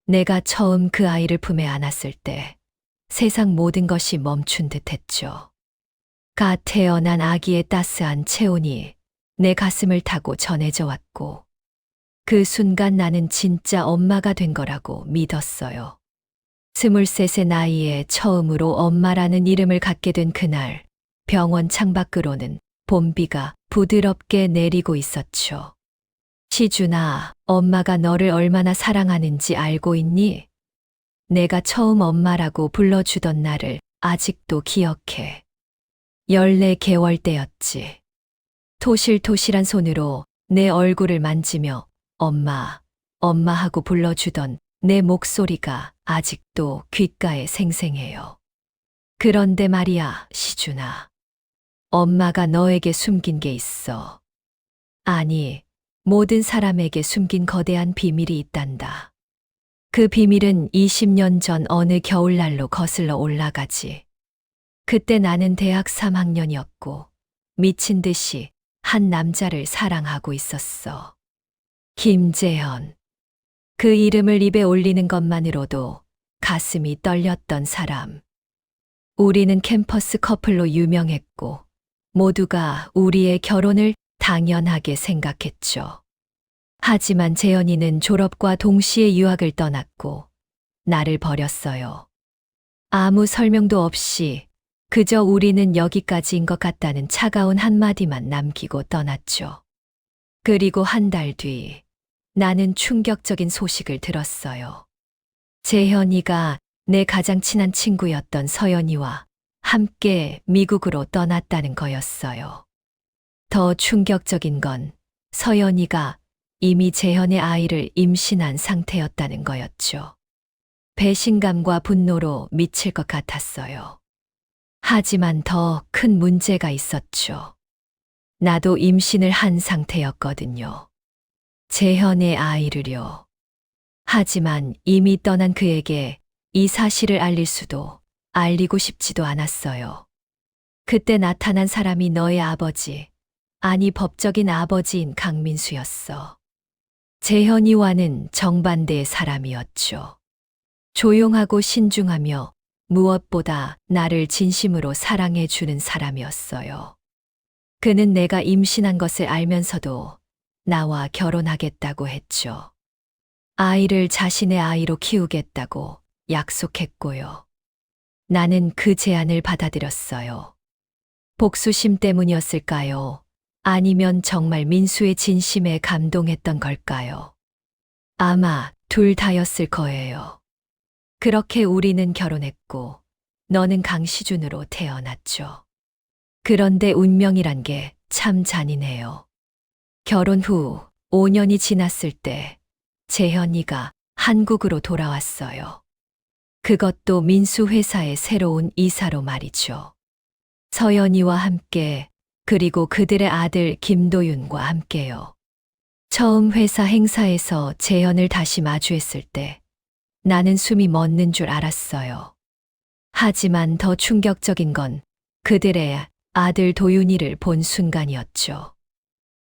내가 처음 그 아이를 품에 안았을 때 세상 모든 것이 멈춘 듯 했죠. 갓 태어난 아기의 따스한 체온이 내 가슴을 타고 전해져 왔고, 그 순간 나는 진짜 엄마가 된 거라고 믿었어요. 23의 나이에 처음으로 엄마라는 이름을 갖게 된 그날, 병원 창밖으로는 봄비가 부드럽게 내리고 있었죠. 시준아, 엄마가 너를 얼마나 사랑하는지 알고 있니? 내가 처음 엄마라고 불러주던 날을 아직도 기억해. 14개월 때였지. 토실토실한 손으로 내 얼굴을 만지며 엄마, 엄마 하고 불러주던 내 목소리가 아직도 귓가에 생생해요. 그런데 말이야, 시준아. 엄마가 너에게 숨긴 게 있어. 아니, 모든 사람에게 숨긴 거대한 비밀이 있단다. 그 비밀은 20년 전 어느 겨울날로 거슬러 올라가지. 그때 나는 대학 3학년이었고 미친 듯이 한 남자를 사랑하고 있었어. 김재현. 그 이름을 입에 올리는 것만으로도 가슴이 떨렸던 사람. 우리는 캠퍼스 커플로 유명했고 모두가 우리의 결혼을 당연하게 생각했죠. 하지만 재현이는 졸업과 동시에 유학을 떠났고 나를 버렸어요. 아무 설명도 없이 그저 우리는 여기까지인 것 같다는 차가운 한마디만 남기고 떠났죠. 그리고 한 달 뒤 나는 충격적인 소식을 들었어요. 재현이가 내 가장 친한 친구였던 서연이와 함께 미국으로 떠났다는 거였어요. 더 충격적인 건 서연이가 이미 재현의 아이를 임신한 상태였다는 거였죠. 배신감과 분노로 미칠 것 같았어요. 하지만 더 큰 문제가 있었죠. 나도 임신을 한 상태였거든요. 재현의 아이를요. 하지만 이미 떠난 그에게 이 사실을 알릴 수도 알리고 싶지도 않았어요. 그때 나타난 사람이 너의 아버지, 아니 법적인 아버지인 강민수였어. 재현이와는 정반대의 사람이었죠. 조용하고 신중하며 무엇보다 나를 진심으로 사랑해 주는 사람이었어요. 그는 내가 임신한 것을 알면서도 나와 결혼하겠다고 했죠. 아이를 자신의 아이로 키우겠다고 약속했고요. 나는 그 제안을 받아들였어요. 복수심 때문이었을까요? 아니면 정말 민수의 진심에 감동했던 걸까요? 아마 둘 다였을 거예요. 그렇게 우리는 결혼했고 너는 강시준으로 태어났죠. 그런데 운명이란 게 참 잔인해요. 결혼 후 5년이 지났을 때 재현이가 한국으로 돌아왔어요. 그것도 민수 회사의 새로운 이사로 말이죠. 서연이와 함께, 그리고 그들의 아들 김도윤과 함께요. 처음 회사 행사에서 재현을 다시 마주했을 때 나는 숨이 멎는 줄 알았어요. 하지만 더 충격적인 건 그들의 아들 도윤이를 본 순간이었죠.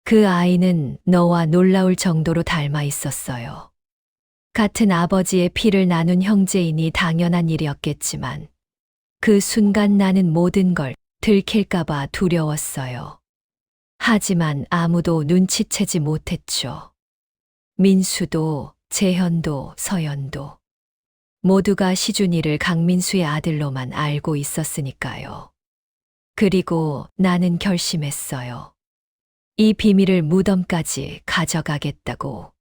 그 아이는 너와 놀라울 정도로 닮아 있었어요. 같은 아버지의 피를 나눈 형제이니 당연한 일이었겠지만 그 순간 나는 모든 걸 들킬까봐 두려웠어요. 하지만 아무도 눈치채지 못했죠. 민수도, 재현도, 서연도. 모두가 시준이를 강민수의 아들로만 알고 있었으니까요. 그리고 나는 결심했어요. 이 비밀을 무덤까지 가져가겠다고.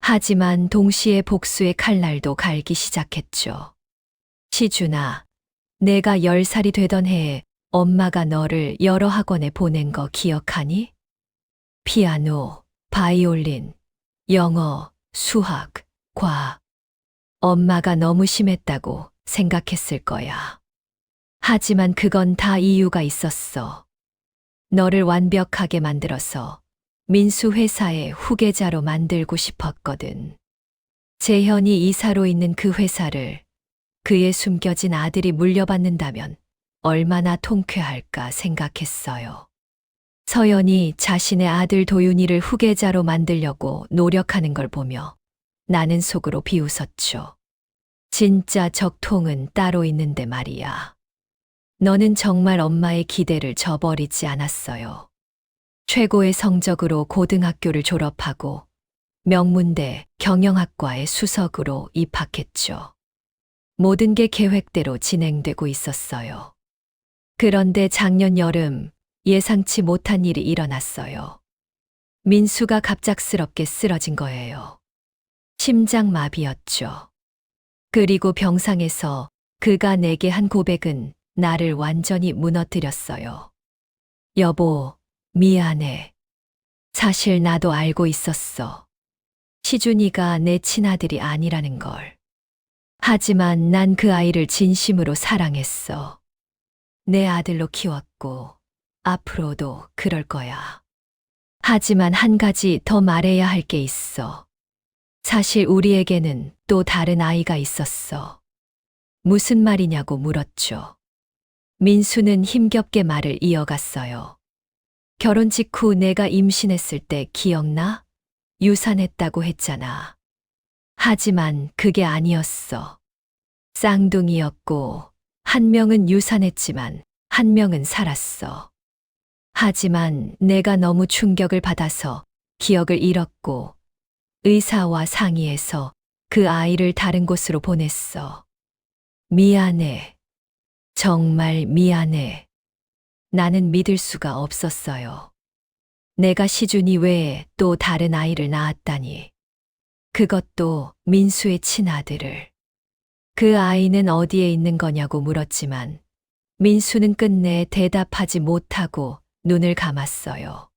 하지만 동시에 복수의 칼날도 갈기 시작했죠. 시준아, 내가 10살이 되던 해에 엄마가 너를 여러 학원에 보낸 거 기억하니? 피아노, 바이올린, 영어, 수학, 과학. 엄마가 너무 심했다고 생각했을 거야. 하지만 그건 다 이유가 있었어. 너를 완벽하게 만들어서 민수 회사의 후계자로 만들고 싶었거든. 재현이 이사로 있는 그 회사를 그의 숨겨진 아들이 물려받는다면 얼마나 통쾌할까 생각했어요. 서연이 자신의 아들 도윤이를 후계자로 만들려고 노력하는 걸 보며 나는 속으로 비웃었죠. 진짜 적통은 따로 있는데 말이야. 너는 정말 엄마의 기대를 저버리지 않았어요. 최고의 성적으로 고등학교를 졸업하고 명문대 경영학과에 수석으로 입학했죠. 모든 게 계획대로 진행되고 있었어요. 그런데 작년 여름 예상치 못한 일이 일어났어요. 민수가 갑작스럽게 쓰러진 거예요. 심장마비였죠. 그리고 병상에서 그가 내게 한 고백은 나를 완전히 무너뜨렸어요. 여보, 미안해. 사실 나도 알고 있었어. 시준이가 내 친아들이 아니라는 걸. 하지만 난 그 아이를 진심으로 사랑했어. 내 아들로 키웠고, 앞으로도 그럴 거야. 하지만 한 가지 더 말해야 할 게 있어. 사실 우리에게는 또 다른 아이가 있었어. 무슨 말이냐고 물었죠. 민수는 힘겹게 말을 이어갔어요. 결혼 직후 내가 임신했을 때 기억나? 유산했다고 했잖아. 하지만 그게 아니었어. 쌍둥이였고, 한 명은 유산했지만 한 명은 살았어. 하지만 내가 너무 충격을 받아서 기억을 잃었고, 의사와 상의해서 그 아이를 다른 곳으로 보냈어. 미안해. 정말 미안해. 나는 믿을 수가 없었어요. 내가 시준이 외에 또 다른 아이를 낳았다니. 그것도 민수의 친아들을. 그 아이는 어디에 있는 거냐고 물었지만 민수는 끝내 대답하지 못하고 눈을 감았어요.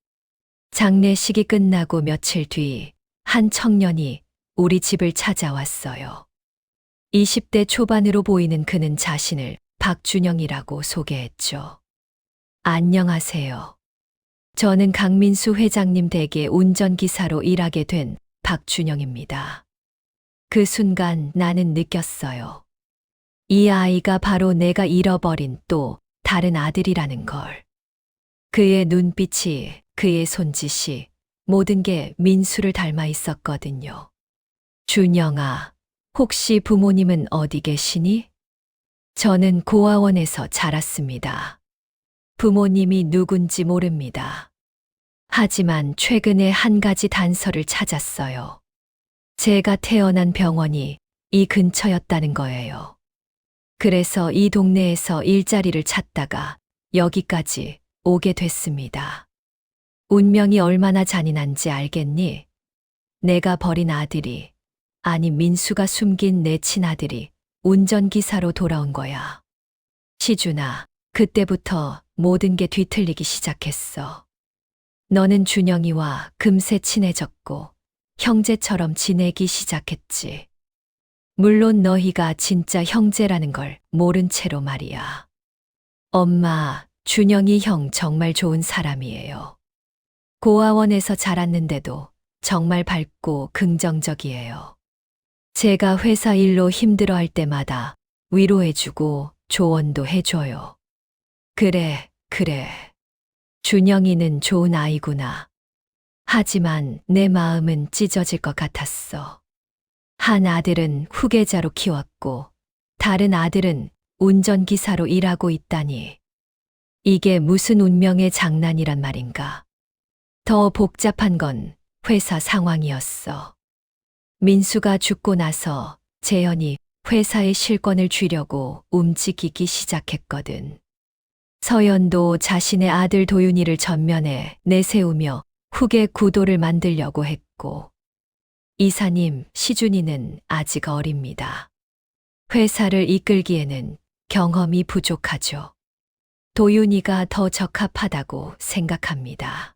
장례식이 끝나고 며칠 뒤 한 청년이 우리 집을 찾아왔어요. 20대 초반으로 보이는 그는 자신을 박준영이라고 소개했죠. 안녕하세요. 저는 강민수 회장님 댁의 운전기사로 일하게 된 박준영입니다. 그 순간 나는 느꼈어요. 이 아이가 바로 내가 잃어버린 또 다른 아들이라는 걸. 그의 눈빛이, 그의 손짓이 모든 게 민수를 닮아 있었거든요. 준영아, 혹시 부모님은 어디 계시니? 저는 고아원에서 자랐습니다. 부모님이 누군지 모릅니다. 하지만 최근에 한 가지 단서를 찾았어요. 제가 태어난 병원이 이 근처였다는 거예요. 그래서 이 동네에서 일자리를 찾다가 여기까지 오게 됐습니다. 운명이 얼마나 잔인한지 알겠니? 내가 버린 아들이, 아니 민수가 숨긴 내 친아들이 운전기사로 돌아온 거야. 시준아, 그때부터 모든 게 뒤틀리기 시작했어. 너는 준영이와 금세 친해졌고 형제처럼 지내기 시작했지. 물론 너희가 진짜 형제라는 걸 모른 채로 말이야. 엄마, 준영이 형 정말 좋은 사람이에요. 고아원에서 자랐는데도 정말 밝고 긍정적이에요. 제가 회사 일로 힘들어할 때마다 위로해주고 조언도 해줘요. 그래. 준영이는 좋은 아이구나. 하지만 내 마음은 찢어질 것 같았어. 한 아들은 후계자로 키웠고 다른 아들은 운전기사로 일하고 있다니. 이게 무슨 운명의 장난이란 말인가. 더 복잡한 건 회사 상황이었어. 민수가 죽고 나서 재현이 회사의 실권을 쥐려고 움직이기 시작했거든. 서연도 자신의 아들 도윤이를 전면에 내세우며 후계 구도를 만들려고 했고, 이사님, 시준이는 아직 어립니다. 회사를 이끌기에는 경험이 부족하죠. 도윤이가 더 적합하다고 생각합니다.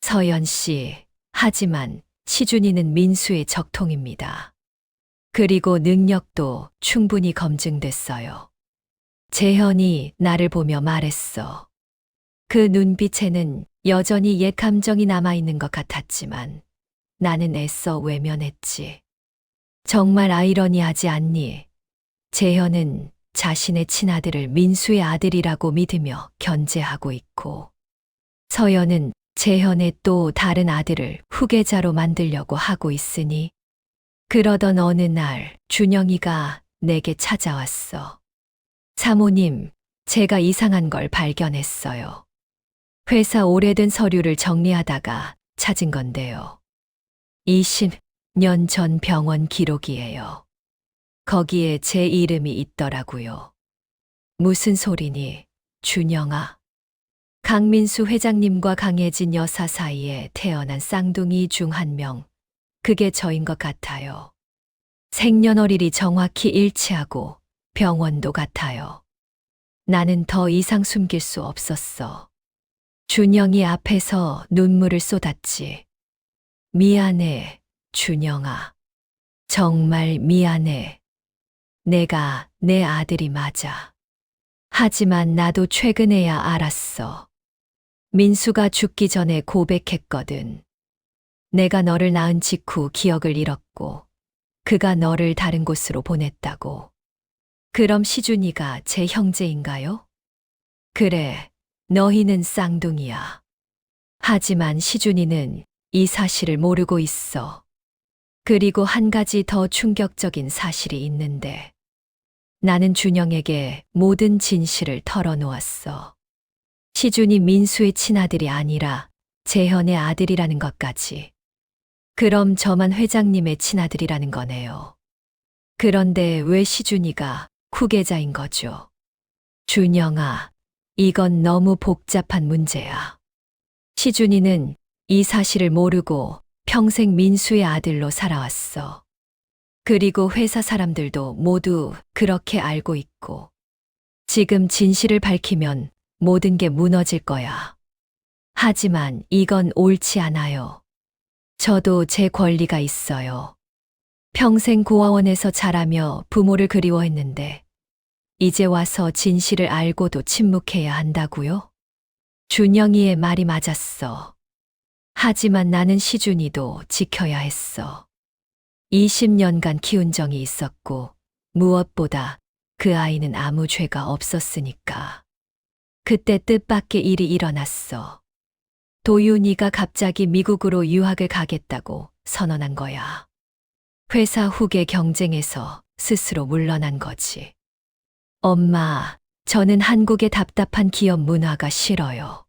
서연 씨, 하지만 시준이는 민수의 적통입니다. 그리고 능력도 충분히 검증됐어요. 재현이 나를 보며 말했어. 그 눈빛에는 여전히 옛 감정이 남아있는 것 같았지만 나는 애써 외면했지. 정말 아이러니하지 않니? 재현은 자신의 친아들을 민수의 아들이라고 믿으며 견제하고 있고, 서연은 재현의 또 다른 아들을 후계자로 만들려고 하고 있으니 그러던 어느 날 준영이가 내게 찾아왔어. 사모님, 제가 이상한 걸 발견했어요. 회사 오래된 서류를 정리하다가 찾은 건데요. 20년 전 병원 기록이에요. 거기에 제 이름이 있더라고요. 무슨 소리니, 준영아? 강민수 회장님과 강혜진 여사 사이에 태어난 쌍둥이 중 한 명, 그게 저인 것 같아요. 생년월일이 정확히 일치하고 병원도 같아요. 나는 더 이상 숨길 수 없었어. 준영이 앞에서 눈물을 쏟았지. 미안해, 준영아. 정말 미안해. 내가 내 아들이 맞아. 하지만 나도 최근에야 알았어. 민수가 죽기 전에 고백했거든. 내가 너를 낳은 직후 기억을 잃었고, 그가 너를 다른 곳으로 보냈다고. 그럼 시준이가 제 형제인가요? 그래, 너희는 쌍둥이야. 하지만 시준이는 이 사실을 모르고 있어. 그리고 한 가지 더 충격적인 사실이 있는데, 나는 준영에게 모든 진실을 털어놓았어. 시준이 민수의 친아들이 아니라 재현의 아들이라는 것까지. 그럼 저만 회장님의 친아들이라는 거네요. 그런데 왜 시준이가 후계자인 거죠? 준영아, 이건 너무 복잡한 문제야. 시준이는 이 사실을 모르고 평생 민수의 아들로 살아왔어. 그리고 회사 사람들도 모두 그렇게 알고 있고, 지금 진실을 밝히면 모든 게 무너질 거야. 하지만 이건 옳지 않아요. 저도 제 권리가 있어요. 평생 고아원에서 자라며 부모를 그리워했는데, 이제 와서 진실을 알고도 침묵해야 한다고요? 준영이의 말이 맞았어. 하지만 나는 시준이도 지켜야 했어. 20년간 키운 정이 있었고, 무엇보다 그 아이는 아무 죄가 없었으니까. 그때 뜻밖의 일이 일어났어. 도윤이가 갑자기 미국으로 유학을 가겠다고 선언한 거야. 회사 후계 경쟁에서 스스로 물러난 거지. 엄마, 저는 한국의 답답한 기업 문화가 싫어요.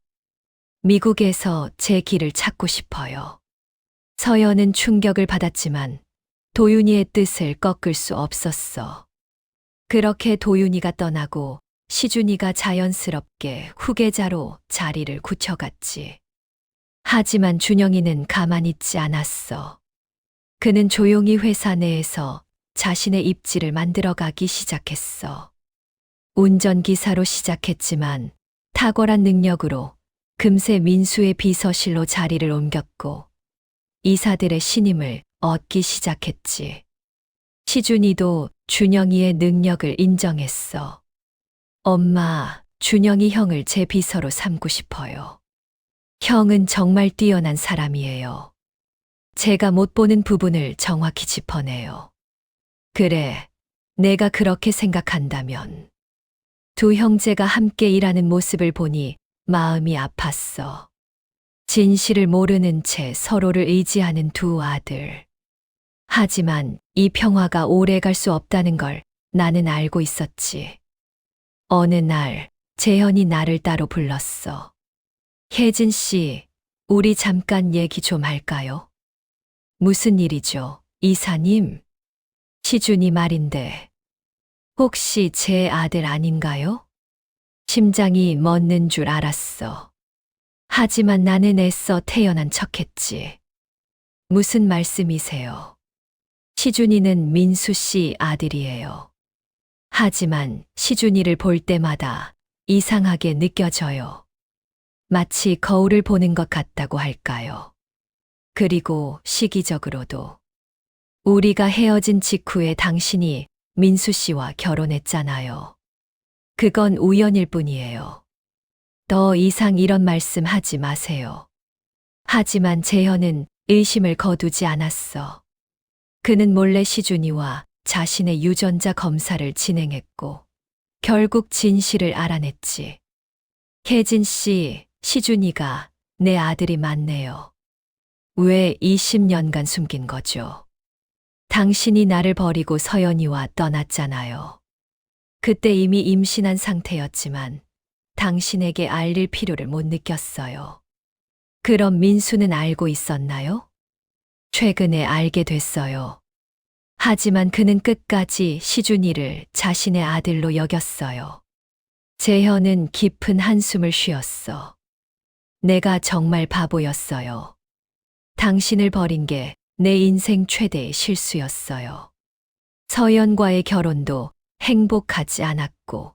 미국에서 제 길을 찾고 싶어요. 서연은 충격을 받았지만 도윤이의 뜻을 꺾을 수 없었어. 그렇게 도윤이가 떠나고 시준이가 자연스럽게 후계자로 자리를 굳혀갔지. 하지만 준영이는 가만히 있지 않았어. 그는 조용히 회사 내에서 자신의 입지를 만들어가기 시작했어. 운전기사로 시작했지만 탁월한 능력으로 금세 민수의 비서실로 자리를 옮겼고 이사들의 신임을 얻기 시작했지. 시준이도 준영이의 능력을 인정했어. 엄마, 준영이 형을 제 비서로 삼고 싶어요. 형은 정말 뛰어난 사람이에요. 제가 못 보는 부분을 정확히 짚어내요. 그래, 내가 그렇게 생각한다면. 두 형제가 함께 일하는 모습을 보니 마음이 아팠어. 진실을 모르는 채 서로를 의지하는 두 아들. 하지만 이 평화가 오래 갈 수 없다는 걸 나는 알고 있었지. 어느 날 재현이 나를 따로 불렀어. 혜진 씨, 우리 잠깐 얘기 좀 할까요? 무슨 일이죠, 이사님? 시준이 말인데, 혹시 제 아들 아닌가요? 심장이 멎는 줄 알았어. 하지만 나는 애써 태어난 척했지. 무슨 말씀이세요? 시준이는 민수 씨 아들이에요. 하지만 시준이를 볼 때마다 이상하게 느껴져요. 마치 거울을 보는 것 같다고 할까요? 그리고 시기적으로도. 우리가 헤어진 직후에 당신이 민수 씨와 결혼했잖아요. 그건 우연일 뿐이에요. 더 이상 이런 말씀 하지 마세요. 하지만 재현은 의심을 거두지 않았어. 그는 몰래 시준이와 자신의 유전자 검사를 진행했고, 결국 진실을 알아냈지. 혜진 씨, 시준이가 내 아들이 맞네요. 왜 20년간 숨긴 거죠? 당신이 나를 버리고 서연이와 떠났잖아요. 그때 이미 임신한 상태였지만 당신에게 알릴 필요를 못 느꼈어요. 그럼 민수는 알고 있었나요? 최근에 알게 됐어요. 하지만 그는 끝까지 시준이를 자신의 아들로 여겼어요. 재현은 깊은 한숨을 쉬었어. 내가 정말 바보였어요. 당신을 버린 게 내 인생 최대의 실수였어요. 서연과의 결혼도 행복하지 않았고,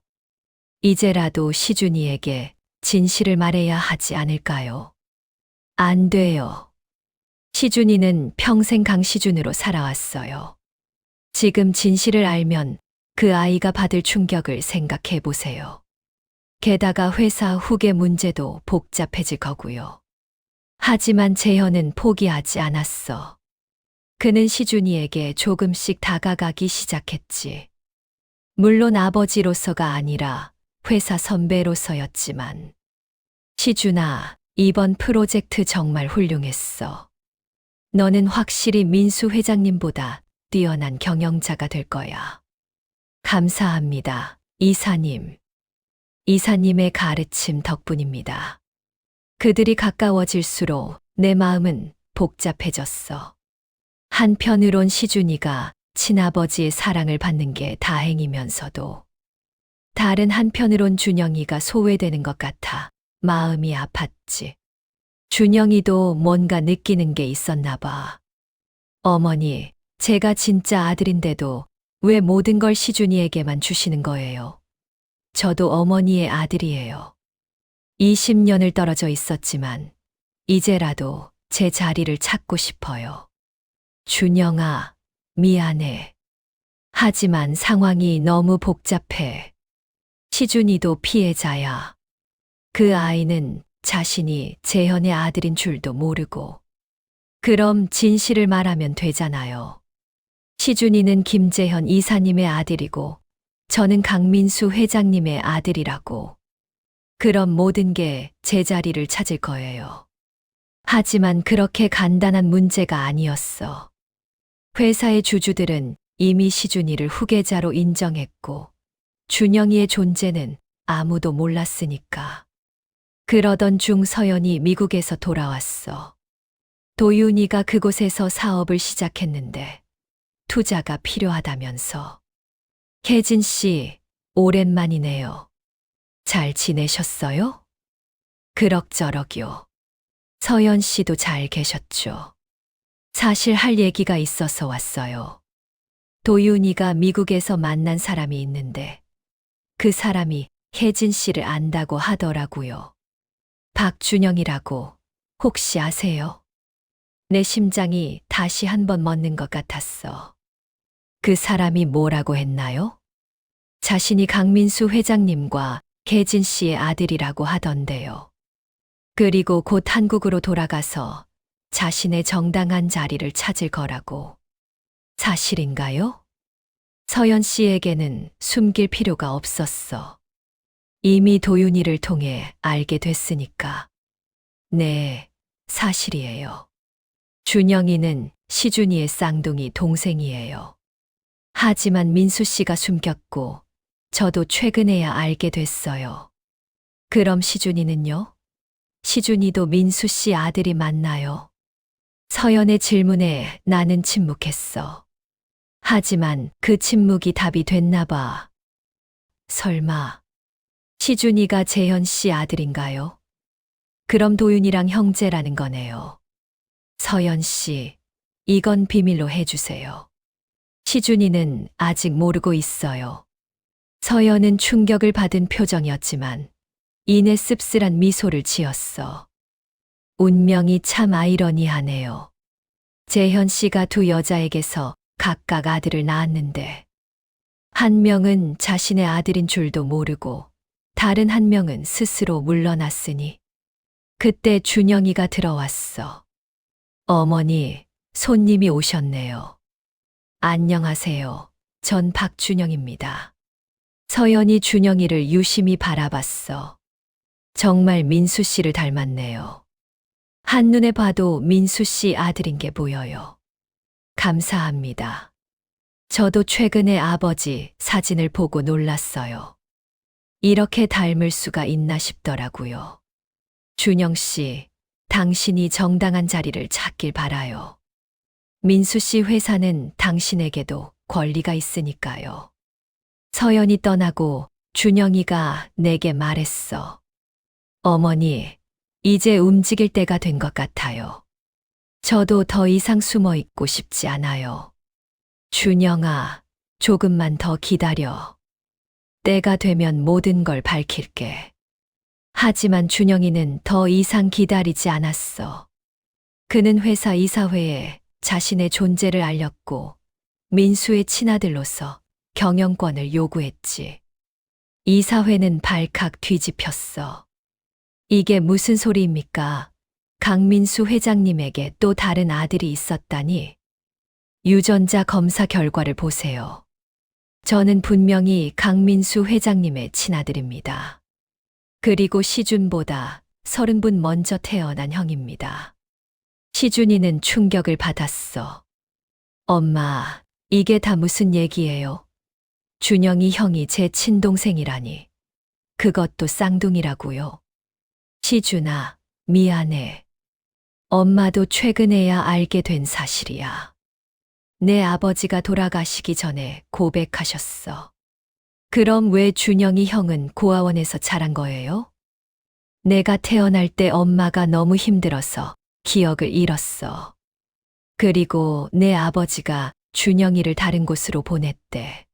이제라도 시준이에게 진실을 말해야 하지 않을까요? 안 돼요. 시준이는 평생 강시준으로 살아왔어요. 지금 진실을 알면 그 아이가 받을 충격을 생각해 보세요. 게다가 회사 후계 문제도 복잡해질 거고요. 하지만 재현은 포기하지 않았어. 그는 시준이에게 조금씩 다가가기 시작했지. 물론 아버지로서가 아니라 회사 선배로서였지만. 시준아, 이번 프로젝트 정말 훌륭했어. 너는 확실히 민수 회장님보다 뛰어난 경영자가 될 거야. 감사합니다, 이사님. 이사님의 가르침 덕분입니다. 그들이 가까워질수록 내 마음은 복잡해졌어. 한편으론 시준이가 친아버지의 사랑을 받는 게 다행이면서도 다른 한편으론 준영이가 소외되는 것 같아 마음이 아팠지. 준영이도 뭔가 느끼는 게 있었나 봐. 어머니, 제가 진짜 아들인데도 왜 모든 걸 시준이에게만 주시는 거예요? 저도 어머니의 아들이에요. 20년을 떨어져 있었지만 이제라도 제 자리를 찾고 싶어요. 준영아, 미안해. 하지만 상황이 너무 복잡해. 시준이도 피해자야. 그 아이는 자신이 재현의 아들인 줄도 모르고. 그럼 진실을 말하면 되잖아요. 시준이는 김재현 이사님의 아들이고 저는 강민수 회장님의 아들이라고. 그럼 모든 게 제자리를 찾을 거예요. 하지만 그렇게 간단한 문제가 아니었어. 회사의 주주들은 이미 시준이를 후계자로 인정했고 준영이의 존재는 아무도 몰랐으니까. 그러던 중 서연이 미국에서 돌아왔어. 도윤이가 그곳에서 사업을 시작했는데 투자가 필요하다면서. 혜진 씨, 오랜만이네요. 잘 지내셨어요? 그럭저럭요. 서연 씨도 잘 계셨죠? 사실 할 얘기가 있어서 왔어요. 도윤이가 미국에서 만난 사람이 있는데 그 사람이 혜진 씨를 안다고 하더라고요. 박준영이라고 혹시 아세요? 내 심장이 다시 한번 멎는 것 같았어. 그 사람이 뭐라고 했나요? 자신이 강민수 회장님과 혜진 씨의 아들이라고 하던데요. 그리고 곧 한국으로 돌아가서 자신의 정당한 자리를 찾을 거라고. 사실인가요? 서연 씨에게는 숨길 필요가 없었어. 이미 도윤이를 통해 알게 됐으니까. 네, 사실이에요. 준영이는 시준이의 쌍둥이 동생이에요. 하지만 민수 씨가 숨겼고 저도 최근에야 알게 됐어요. 그럼 시준이는요? 시준이도 민수 씨 아들이 맞나요? 서연의 질문에 나는 침묵했어. 하지만 그 침묵이 답이 됐나 봐. 설마 시준이가 재현 씨 아들인가요? 그럼 도윤이랑 형제라는 거네요. 서연 씨, 이건 비밀로 해주세요. 시준이는 아직 모르고 있어요. 서연은 충격을 받은 표정이었지만 이내 씁쓸한 미소를 지었어. 운명이 참 아이러니하네요. 재현 씨가 두 여자에게서 각각 아들을 낳았는데 한 명은 자신의 아들인 줄도 모르고 다른 한 명은 스스로 물러났으니 그때 준영이가 들어왔어. 어머니, 손님이 오셨네요. 안녕하세요. 전 박준영입니다. 서연이 준영이를 유심히 바라봤어. 정말 민수 씨를 닮았네요. 한눈에 봐도 민수 씨 아들인 게 보여요. 감사합니다. 저도 최근에 아버지 사진을 보고 놀랐어요. 이렇게 닮을 수가 있나 싶더라고요. 준영 씨, 당신이 정당한 자리를 찾길 바라요. 민수 씨 회사는 당신에게도 권리가 있으니까요. 서연이 떠나고 준영이가 내게 말했어. 어머니, 이제 움직일 때가 된 것 같아요. 저도 더 이상 숨어 있고 싶지 않아요. 준영아, 조금만 더 기다려. 때가 되면 모든 걸 밝힐게. 하지만 준영이는 더 이상 기다리지 않았어. 그는 회사 이사회에 자신의 존재를 알렸고 민수의 친아들로서 경영권을 요구했지. 이사회는 발칵 뒤집혔어. 이게 무슨 소리입니까? 강민수 회장님에게 또 다른 아들이 있었다니. 유전자 검사 결과를 보세요. 저는 분명히 강민수 회장님의 친아들입니다. 그리고 시준보다 30분 먼저 태어난 형입니다. 시준이는 충격을 받았어. 엄마, 이게 다 무슨 얘기예요? 준영이 형이 제 친동생이라니. 그것도 쌍둥이라고요. 시준아, 미안해. 엄마도 최근에야 알게 된 사실이야. 내 아버지가 돌아가시기 전에 고백하셨어. 그럼 왜 준영이 형은 고아원에서 자란 거예요? 내가 태어날 때 엄마가 너무 힘들어서 기억을 잃었어. 그리고 내 아버지가 준영이를 다른 곳으로 보냈대.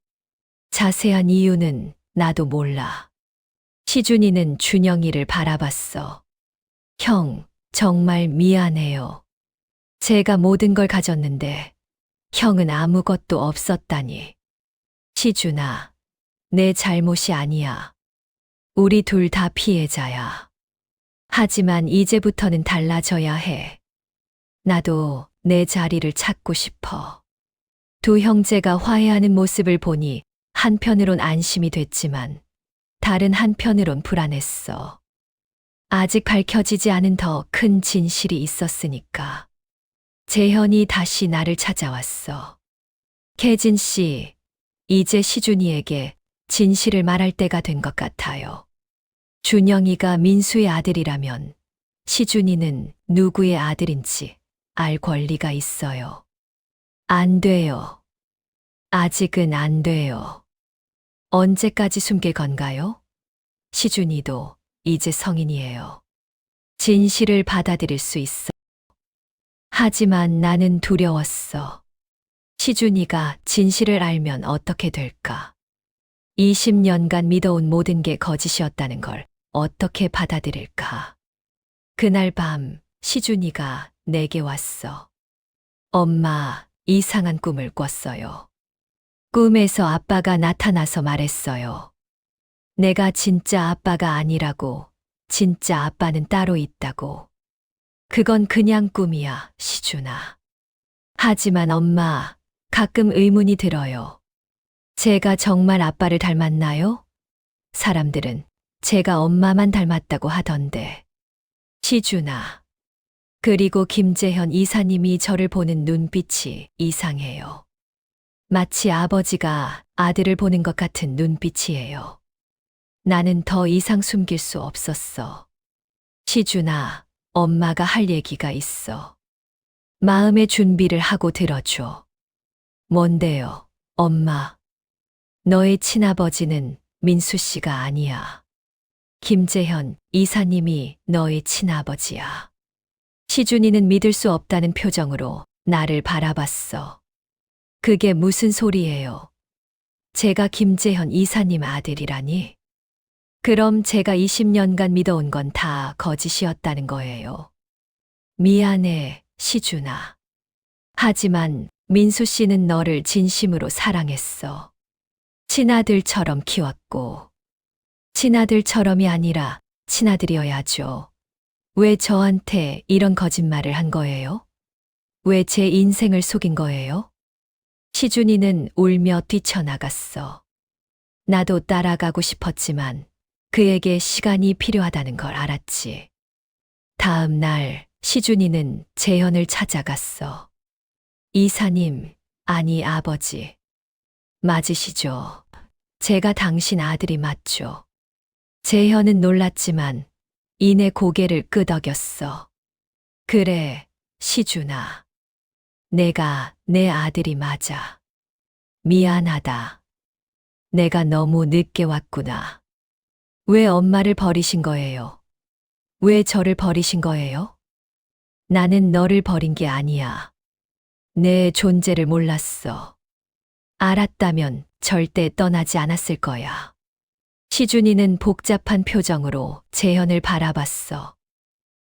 자세한 이유는 나도 몰라. 시준이는 준영이를 바라봤어. 형, 정말 미안해요. 제가 모든 걸 가졌는데 형은 아무것도 없었다니. 시준아, 내 잘못이 아니야. 우리 둘 다 피해자야. 하지만 이제부터는 달라져야 해. 나도 내 자리를 찾고 싶어. 두 형제가 화해하는 모습을 보니 한편으론 안심이 됐지만 다른 한편으론 불안했어. 아직 밝혀지지 않은 더 큰 진실이 있었으니까. 재현이 다시 나를 찾아왔어. 혜진 씨, 이제 시준이에게 진실을 말할 때가 된 것 같아요. 준영이가 민수의 아들이라면 시준이는 누구의 아들인지 알 권리가 있어요. 안 돼요. 아직은 안 돼요. 언제까지 숨길 건가요? 시준이도 이제 성인이에요. 진실을 받아들일 수 있어. 하지만 나는 두려웠어. 시준이가 진실을 알면 어떻게 될까? 20년간 믿어온 모든 게 거짓이었다는 걸 어떻게 받아들일까? 그날 밤 시준이가 내게 왔어. 엄마, 이상한 꿈을 꿨어요. 꿈에서 아빠가 나타나서 말했어요. 내가 진짜 아빠가 아니라고, 진짜 아빠는 따로 있다고. 그건 그냥 꿈이야, 시준아. 하지만 엄마, 가끔 의문이 들어요. 제가 정말 아빠를 닮았나요? 사람들은 제가 엄마만 닮았다고 하던데. 시준아. 그리고 김재현 이사님이 저를 보는 눈빛이 이상해요. 마치 아버지가 아들을 보는 것 같은 눈빛이에요. 나는 더 이상 숨길 수 없었어. 시준아, 엄마가 할 얘기가 있어. 마음의 준비를 하고 들어줘. 뭔데요, 엄마? 너의 친아버지는 민수 씨가 아니야. 김재현 이사님이 너의 친아버지야. 시준이는 믿을 수 없다는 표정으로 나를 바라봤어. 그게 무슨 소리예요? 제가 김재현 이사님 아들이라니? 그럼 제가 20년간 믿어온 건 다 거짓이었다는 거예요. 미안해, 시준아. 하지만 민수 씨는 너를 진심으로 사랑했어. 친아들처럼 키웠고. 친아들처럼이 아니라 친아들이어야죠. 왜 저한테 이런 거짓말을 한 거예요? 왜 제 인생을 속인 거예요? 시준이는 울며 뛰쳐나갔어. 나도 따라가고 싶었지만 그에게 시간이 필요하다는 걸 알았지. 다음 날 시준이는 재현을 찾아갔어. 이사님, 아니 아버지. 맞으시죠? 제가 당신 아들이 맞죠? 재현은 놀랐지만 이내 고개를 끄덕였어. 그래, 시준아. 내가 내 아들이 맞아. 미안하다. 내가 너무 늦게 왔구나. 왜 엄마를 버리신 거예요? 왜 저를 버리신 거예요? 나는 너를 버린 게 아니야. 내 존재를 몰랐어. 알았다면 절대 떠나지 않았을 거야. 시준이는 복잡한 표정으로 재현을 바라봤어.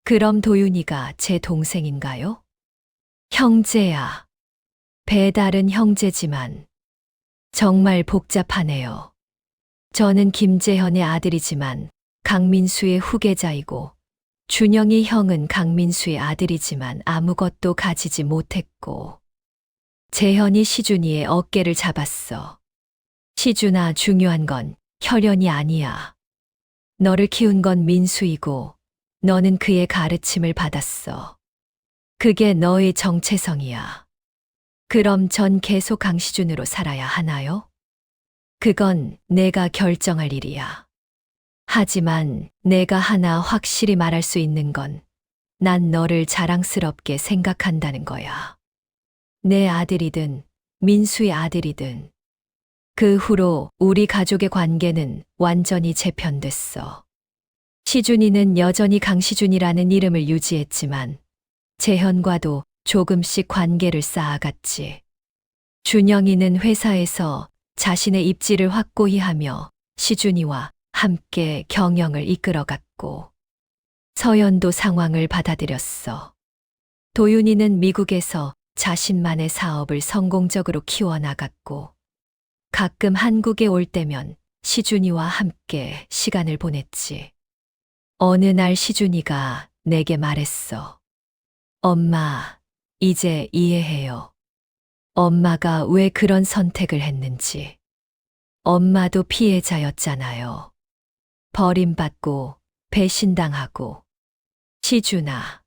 그럼 도윤이가 제 동생인가요? 형제야. 배다른 형제지만 정말 복잡하네요. 저는 김재현의 아들이지만 강민수의 후계자이고 준영이 형은 강민수의 아들이지만 아무것도 가지지 못했고 재현이 시준이의 어깨를 잡았어. 시준아, 중요한 건 혈연이 아니야. 너를 키운 건 민수이고 너는 그의 가르침을 받았어. 그게 너의 정체성이야. 그럼 전 계속 강시준으로 살아야 하나요? 그건 내가 결정할 일이야. 하지만 내가 하나 확실히 말할 수 있는 건 난 너를 자랑스럽게 생각한다는 거야. 내 아들이든 민수의 아들이든. 그 후로 우리 가족의 관계는 완전히 재편됐어. 시준이는 여전히 강시준이라는 이름을 유지했지만 재현과도 조금씩 관계를 쌓아갔지. 준영이는 회사에서 자신의 입지를 확고히 하며 시준이와 함께 경영을 이끌어갔고 서연도 상황을 받아들였어. 도윤이는 미국에서 자신만의 사업을 성공적으로 키워나갔고 가끔 한국에 올 때면 시준이와 함께 시간을 보냈지. 어느 날 시준이가 내게 말했어. 엄마, 이제 이해해요. 엄마가 왜 그런 선택을 했는지. 엄마도 피해자였잖아요. 버림받고 배신당하고. 시준아.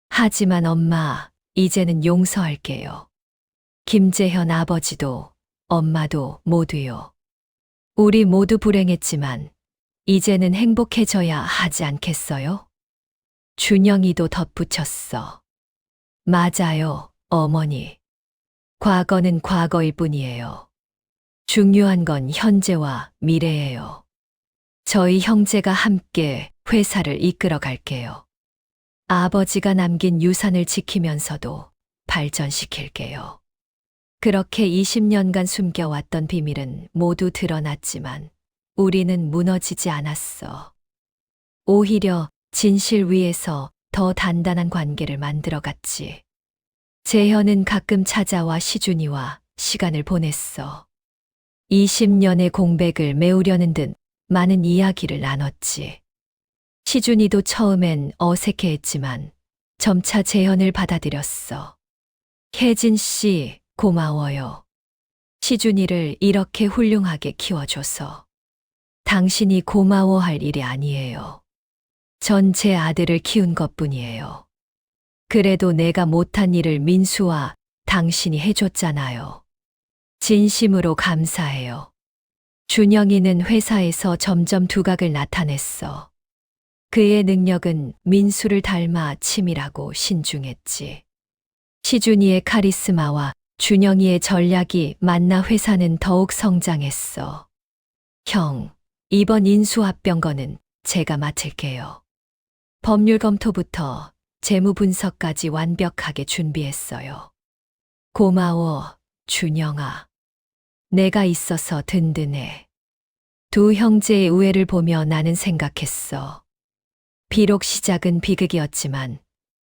하지만 엄마, 이제는 용서할게요. 김재현 아버지도 엄마도 모두요. 우리 모두 불행했지만 이제는 행복해져야 하지 않겠어요? 준영이도 덧붙였어. 맞아요, 어머니. 과거는 과거일 뿐이에요. 중요한 건 현재와 미래예요. 저희 형제가 함께 회사를 이끌어 갈게요. 아버지가 남긴 유산을 지키면서도 발전시킬게요. 그렇게 20년간 숨겨왔던 비밀은 모두 드러났지만 우리는 무너지지 않았어. 오히려 진실 위에서 더 단단한 관계를 만들어갔지. 재현은 가끔 찾아와 시준이와 시간을 보냈어. 20년의 공백을 메우려는 듯 많은 이야기를 나눴지. 시준이도 처음엔 어색해했지만 점차 재현을 받아들였어. 혜진 씨, 고마워요. 시준이를 이렇게 훌륭하게 키워줘서. 당신이 고마워할 일이 아니에요. 전 제 아들을 키운 것뿐이에요. 그래도 내가 못한 일을 민수와 당신이 해줬잖아요. 진심으로 감사해요. 준영이는 회사에서 점점 두각을 나타냈어. 그의 능력은 민수를 닮아 치밀하고 신중했지. 시준이의 카리스마와 준영이의 전략이 만나 회사는 더욱 성장했어. 형, 이번 인수합병거는 제가 맡을게요. 법률 검토부터 재무 분석까지 완벽하게 준비했어요. 고마워, 준영아. 내가 있어서 든든해. 두 형제의 우애를 보며 나는 생각했어. 비록 시작은 비극이었지만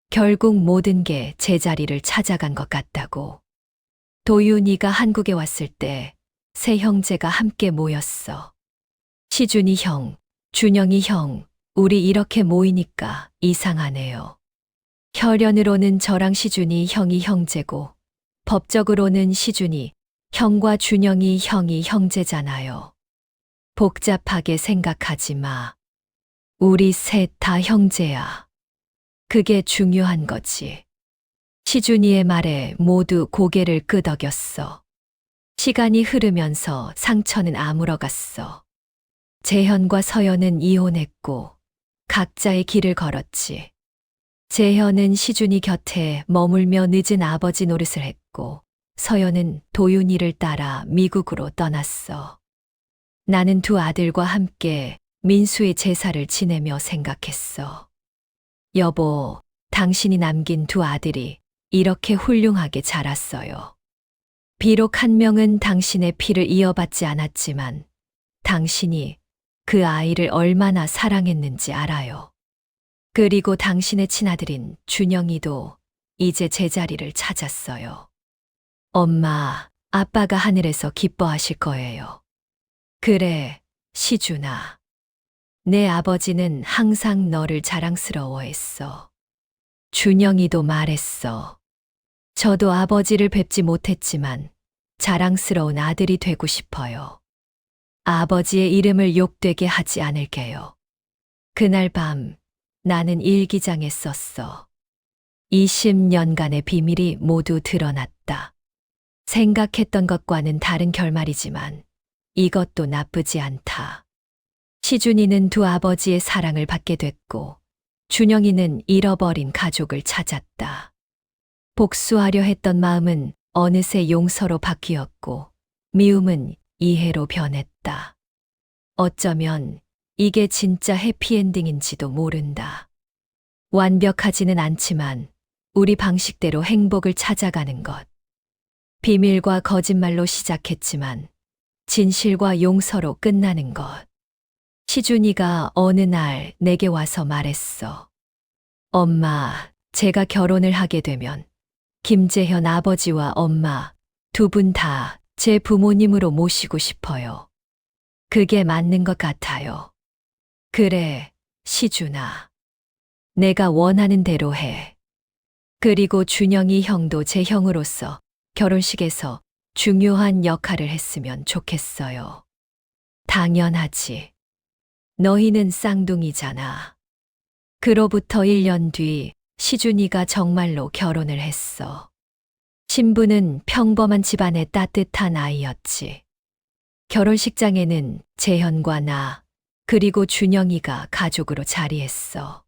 결국 모든 게 제자리를 찾아간 것 같다고. 도윤이가 한국에 왔을 때 세 형제가 함께 모였어. 시준이 형, 준영이 형, 우리 이렇게 모이니까 이상하네요. 혈연으로는 저랑 시준이 형이 형제고 법적으로는 시준이 형과 준영이 형이 형제잖아요. 복잡하게 생각하지 마. 우리 셋 다 형제야. 그게 중요한 거지. 시준이의 말에 모두 고개를 끄덕였어. 시간이 흐르면서 상처는 아물어갔어. 재현과 서연은 이혼했고 각자의 길을 걸었지. 재현은 시준이 곁에 머물며 늦은 아버지 노릇을 했고 서연은 도윤이를 따라 미국으로 떠났어. 나는 두 아들과 함께 민수의 제사를 지내며 생각했어. 여보, 당신이 남긴 두 아들이 이렇게 훌륭하게 자랐어요. 비록 한 명은 당신의 피를 이어받지 않았지만 당신이 그 아이를 얼마나 사랑했는지 알아요. 그리고 당신의 친아들인 준영이도 이제 제자리를 찾았어요. 엄마, 아빠가 하늘에서 기뻐하실 거예요. 그래, 시준아. 내 아버지는 항상 너를 자랑스러워했어. 준영이도 말했어. 저도 아버지를 뵙지 못했지만 자랑스러운 아들이 되고 싶어요. 아버지의 이름을 욕되게 하지 않을게요. 그날 밤 나는 일기장에 썼어. 20년간의 비밀이 모두 드러났다. 생각했던 것과는 다른 결말이지만 이것도 나쁘지 않다. 시준이는 두 아버지의 사랑을 받게 됐고 준영이는 잃어버린 가족을 찾았다. 복수하려 했던 마음은 어느새 용서로 바뀌었고 미움은 이해로 변했다. 어쩌면 이게 진짜 해피엔딩인지도 모른다. 완벽하지는 않지만 우리 방식대로 행복을 찾아가는 것. 비밀과 거짓말로 시작했지만 진실과 용서로 끝나는 것. 시준이가 어느 날 내게 와서 말했어. 엄마, 제가 결혼을 하게 되면 김재현 아버지와 엄마 두 분 다 제 부모님으로 모시고 싶어요. 그게 맞는 것 같아요. 그래, 시준아. 내가 원하는 대로 해. 그리고 준영이 형도 제 형으로서 결혼식에서 중요한 역할을 했으면 좋겠어요. 당연하지. 너희는 쌍둥이잖아. 그로부터 1년 뒤 시준이가 정말로 결혼을 했어. 신부는 평범한 집안의 따뜻한 아이였지. 결혼식장에는 재현과 나, 그리고 준영이가 가족으로 자리했어.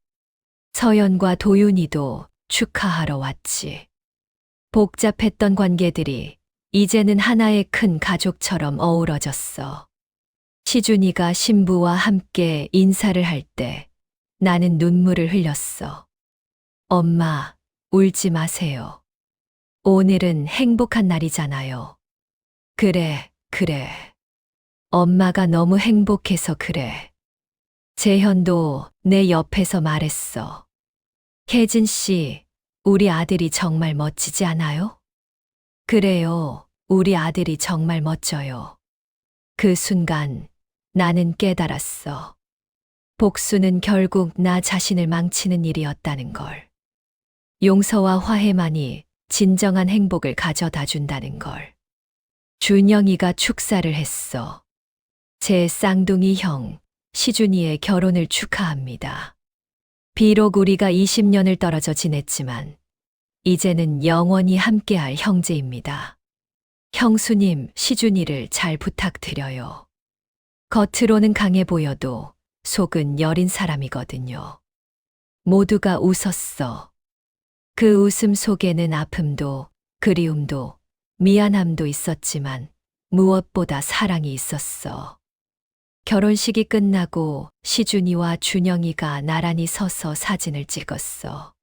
서연과 도윤이도 축하하러 왔지. 복잡했던 관계들이 이제는 하나의 큰 가족처럼 어우러졌어. 시준이가 신부와 함께 인사를 할 때 나는 눈물을 흘렸어. 엄마, 울지 마세요. 오늘은 행복한 날이잖아요. 그래, 그래. 엄마가 너무 행복해서 그래. 재현도 내 옆에서 말했어. 혜진 씨, 우리 아들이 정말 멋지지 않아요? 그래요, 우리 아들이 정말 멋져요. 그 순간 나는 깨달았어. 복수는 결국 나 자신을 망치는 일이었다는 걸. 용서와 화해만이 진정한 행복을 가져다 준다는 걸. 준영이가 축사를 했어. 제 쌍둥이 형, 시준이의 결혼을 축하합니다. 비록 우리가 20년을 떨어져 지냈지만, 이제는 영원히 함께할 형제입니다. 형수님, 시준이를 잘 부탁드려요. 겉으로는 강해 보여도 속은 여린 사람이거든요. 모두가 웃었어. 그 웃음 속에는 아픔도, 그리움도, 미안함도 있었지만 무엇보다 사랑이 있었어. 결혼식이 끝나고 시준이와 준영이가 나란히 서서 사진을 찍었어.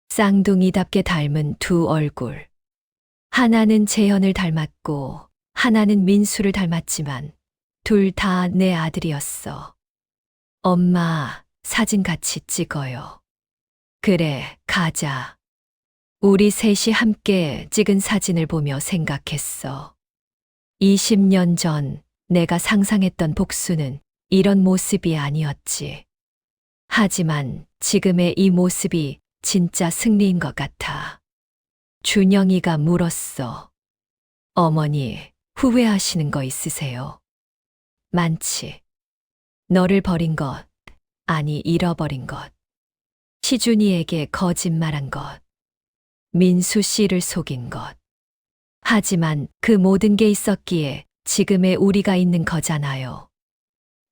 쌍둥이답게 닮은 두 얼굴. 하나는 재현을 닮았고 하나는 민수를 닮았지만 둘 다 내 아들이었어. 엄마, 사진 같이 찍어요. 그래, 가자. 우리 셋이 함께 찍은 사진을 보며 생각했어. 20년 전 내가 상상했던 복수는 이런 모습이 아니었지. 하지만 지금의 이 모습이 진짜 승리인 것 같아. 준영이가 물었어. 어머니, 후회하시는 거 있으세요? 많지. 너를 버린 것, 아니 잃어버린 것. 시준이에게 거짓말한 것. 민수 씨를 속인 것. 하지만 그 모든 게 있었기에 지금의 우리가 있는 거잖아요.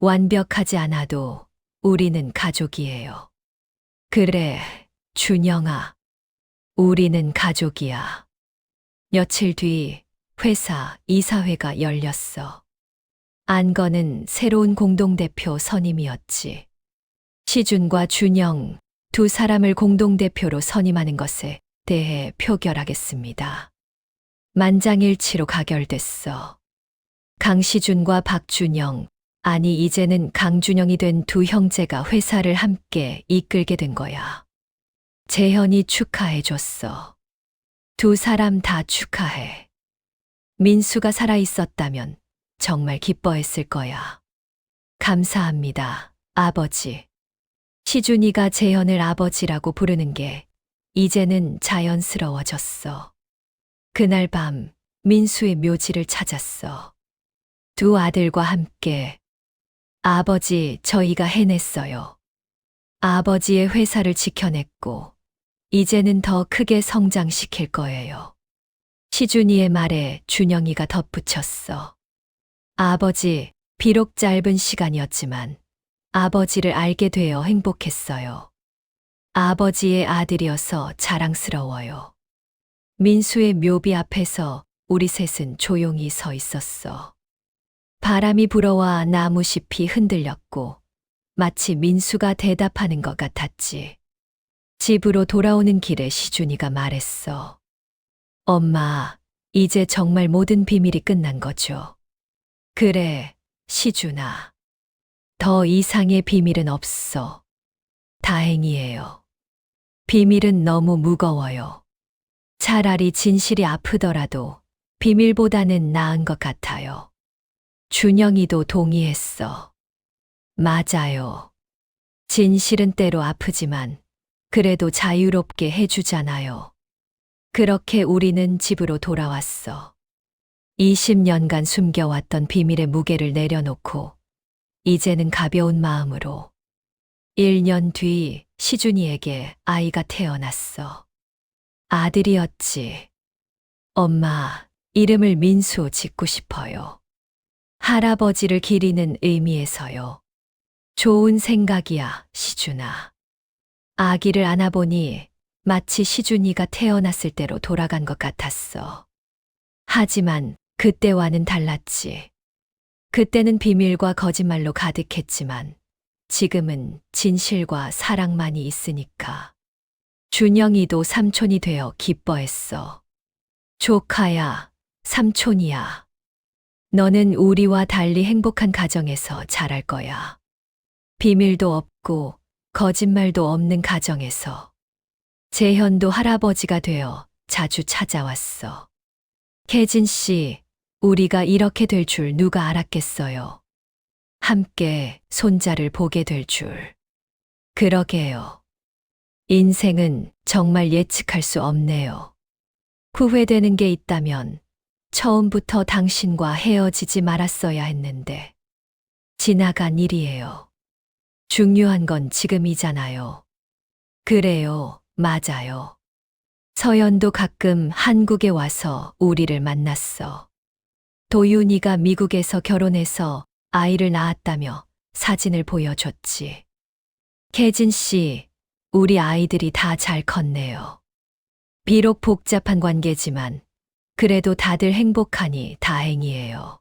완벽하지 않아도 우리는 가족이에요. 그래, 준영아. 우리는 가족이야. 며칠 뒤 회사 이사회가 열렸어. 안건은 새로운 공동대표 선임이었지. 시준과 준영 두 사람을 공동대표로 선임하는 것에 대해 표결하겠습니다. 만장일치로 가결됐어. 강시준과 박준영, 아니 이제는 강준영이 된 두 형제가 회사를 함께 이끌게 된 거야. 재현이 축하해줬어. 두 사람 다 축하해. 민수가 살아있었다면 정말 기뻐했을 거야. 감사합니다, 아버지. 시준이가 재현을 아버지라고 부르는 게 이제는 자연스러워졌어. 그날 밤 민수의 묘지를 찾았어. 두 아들과 함께 아버지, 저희가 해냈어요. 아버지의 회사를 지켜냈고 이제는 더 크게 성장시킬 거예요. 시준이의 말에 준영이가 덧붙였어. 아버지, 비록 짧은 시간이었지만 아버지를 알게 되어 행복했어요. 아버지의 아들이어서 자랑스러워요. 민수의 묘비 앞에서 우리 셋은 조용히 서 있었어. 바람이 불어와 나무잎이 흔들렸고 마치 민수가 대답하는 것 같았지. 집으로 돌아오는 길에 시준이가 말했어. 엄마, 이제 정말 모든 비밀이 끝난 거죠. 그래, 시준아. 더 이상의 비밀은 없어. 다행이에요. 비밀은 너무 무거워요. 차라리 진실이 아프더라도 비밀보다는 나은 것 같아요. 준영이도 동의했어. 맞아요. 진실은 때로 아프지만 그래도 자유롭게 해주잖아요. 그렇게 우리는 집으로 돌아왔어. 20년간 숨겨왔던 비밀의 무게를 내려놓고 이제는 가벼운 마음으로 1년 뒤 시준이에게 아이가 태어났어. 아들이었지. 엄마, 이름을 민수 짓고 싶어요. 할아버지를 기리는 의미에서요. 좋은 생각이야, 시준아. 아기를 안아보니 마치 시준이가 태어났을 때로 돌아간 것 같았어. 하지만 그때와는 달랐지. 그때는 비밀과 거짓말로 가득했지만 지금은 진실과 사랑만이 있으니까. 준영이도 삼촌이 되어 기뻐했어. 조카야, 삼촌이야. 너는 우리와 달리 행복한 가정에서 자랄 거야. 비밀도 없고 거짓말도 없는 가정에서. 재현도 할아버지가 되어 자주 찾아왔어. 혜진 씨, 우리가 이렇게 될 줄 누가 알았겠어요. 함께 손자를 보게 될 줄. 그러게요. 인생은 정말 예측할 수 없네요. 후회되는 게 있다면 처음부터 당신과 헤어지지 말았어야 했는데. 지나간 일이에요. 중요한 건 지금이잖아요. 그래요, 맞아요. 서연도 가끔 한국에 와서 우리를 만났어. 도윤이가 미국에서 결혼해서 아이를 낳았다며 사진을 보여줬지. 혜진 씨, 우리 아이들이 다 잘 컸네요. 비록 복잡한 관계지만 그래도 다들 행복하니 다행이에요.